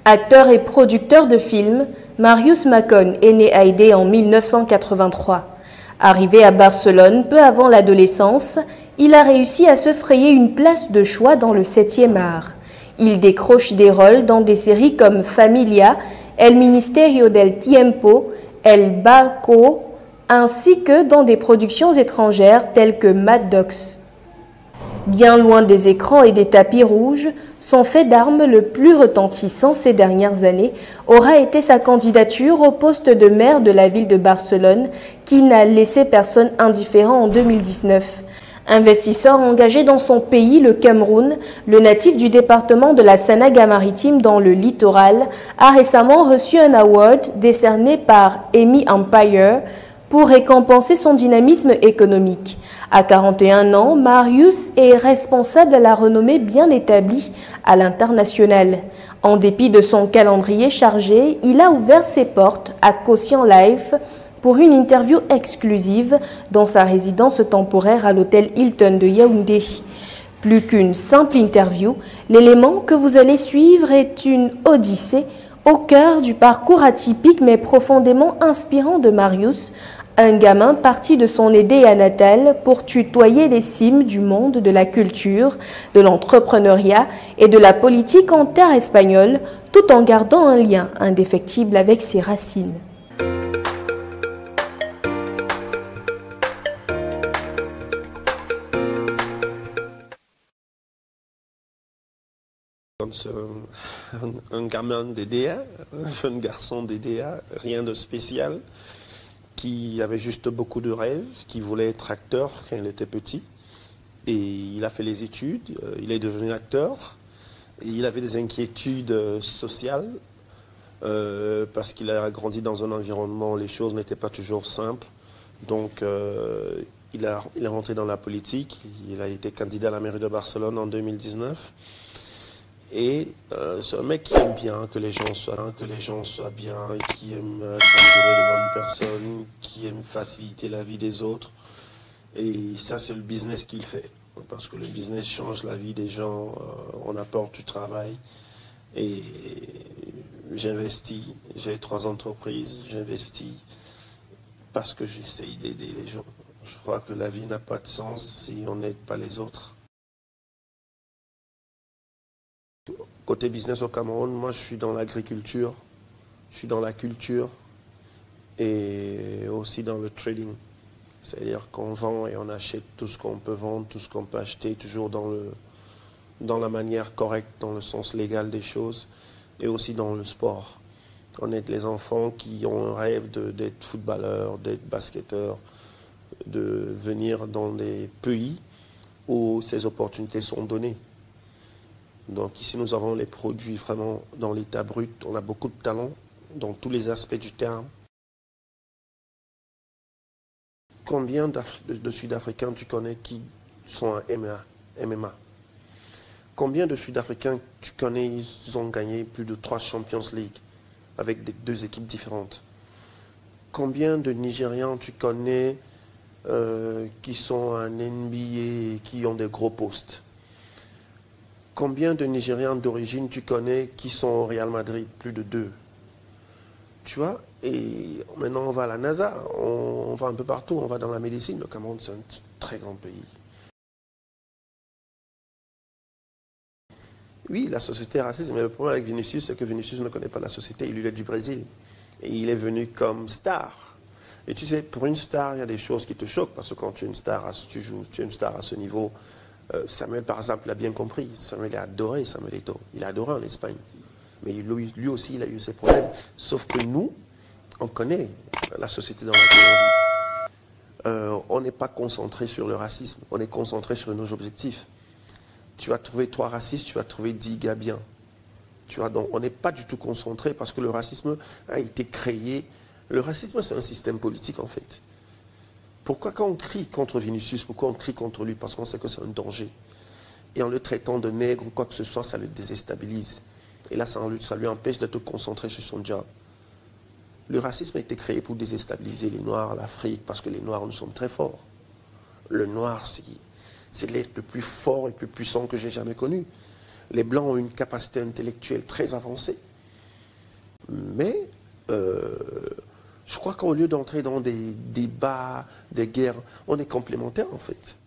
Acteur et producteur de films, Marius Macon est né à Haydée en 1983. Arrivé à Barcelone peu avant l'adolescence, il a réussi à se frayer une place de choix dans le 7e art. Il décroche des rôles dans des séries comme Familia, El Ministerio del Tiempo, El Barco, ainsi que dans des productions étrangères telles que Mad Dogs. Bien loin des écrans et des tapis rouges, son fait d'armes le plus retentissant ces dernières années aura été sa candidature au poste de maire de la ville de Barcelone qui n'a laissé personne indifférent en 2019. Investisseur engagé dans son pays, le Cameroun, le natif du département de la Sanaga-Maritime dans le littoral a récemment reçu un award décerné par Emi Empire pour récompenser son dynamisme économique. À 41 ans, Marius est responsable à la renommée bien établie à l'international. En dépit de son calendrier chargé, il a ouvert ses portes à Quotient Life pour une interview exclusive dans sa résidence temporaire à l'hôtel Hilton de Yaoundé. Plus qu'une simple interview, l'élément que vous allez suivre est une odyssée au cœur du parcours atypique mais profondément inspirant de Marius, un gamin parti de son Edea natale pour tutoyer les cimes du monde de la culture, de l'entrepreneuriat et de la politique en terre espagnole, tout en gardant un lien indéfectible avec ses racines. Un gamin d'EDA, un jeune garçon d'EDA, rien de spécial, qui avait juste beaucoup de rêves, qui voulait être acteur quand il était petit. Et il a fait les études, il est devenu acteur. Et il avait des inquiétudes sociales, parce qu'il a grandi dans un environnement où les choses n'étaient pas toujours simples. Donc il est rentré dans la politique, il a été candidat à la mairie de Barcelone en 2019. Et c'est un mec qui aime bien que les gens soient bien, qui aime s'entourer de bonnes personnes, qui aime faciliter la vie des autres. Et ça, c'est le business qu'il fait. Parce que le business change la vie des gens, on apporte du travail. Et j'investis, j'ai 3 entreprises, j'investis parce que j'essaye d'aider les gens. Je crois que la vie n'a pas de sens si on n'aide pas les autres. Côté business au Cameroun, moi je suis dans l'agriculture, je suis dans la culture et aussi dans le trading. C'est-à-dire qu'on vend et on achète tout ce qu'on peut vendre, tout ce qu'on peut acheter, toujours dans la manière correcte, dans le sens légal des choses, et aussi dans le sport. On aide les enfants qui ont un rêve d'être footballeurs, d'être basketteurs, de venir dans des pays où ces opportunités sont données. Donc ici, nous avons les produits vraiment dans l'état brut. On a beaucoup de talent dans tous les aspects du terme. Combien de Sud-Africains tu connais qui sont en MMA? Combien de Sud-Africains tu connais, ils ont gagné plus de 3 Champions League avec 2 équipes différentes? Combien de Nigérians tu connais qui sont en NBA et qui ont des gros postes? Combien de Nigérians d'origine tu connais qui sont au Real Madrid? Plus de 2. Tu vois? Et maintenant, on va à la NASA, on va un peu partout, on va dans la médecine. Le Cameroun, c'est un très grand pays. Oui, la société est raciste, mais le problème avec Vinicius, c'est que Vinicius ne connaît pas la société. Il est du Brésil. Et il est venu comme star. Et tu sais, pour une star, il y a des choses qui te choquent, parce que quand tu es une star, tu es une star à ce niveau. Samuel, par exemple, l'a bien compris. Samuel a adoré Samuel Eto'o. Il a adoré en Espagne. Mais lui aussi, il a eu ses problèmes. Sauf que nous, on connaît la société dans laquelle on vit. On n'est pas concentré sur le racisme. On est concentré sur nos objectifs. Tu vas trouver 3 racistes, tu vas trouver 10 gars bien. Tu vois, donc on n'est pas du tout concentré parce que le racisme a été créé. Le racisme, c'est un système politique, en fait. Pourquoi quand on crie contre Vinicius, pourquoi on crie contre lui? Parce qu'on sait que c'est un danger. Et en le traitant de nègre ou quoi que ce soit, ça le déstabilise. Et là, ça lui empêche d'être concentré sur son job. Le racisme a été créé pour déstabiliser les Noirs, l'Afrique, parce que les Noirs, nous sommes très forts. Le Noir, c'est l'être le plus fort et le plus puissant que j'ai jamais connu. Les Blancs ont une capacité intellectuelle très avancée. Mais je crois qu'au lieu d'entrer dans des débats, des guerres, on est complémentaires en fait.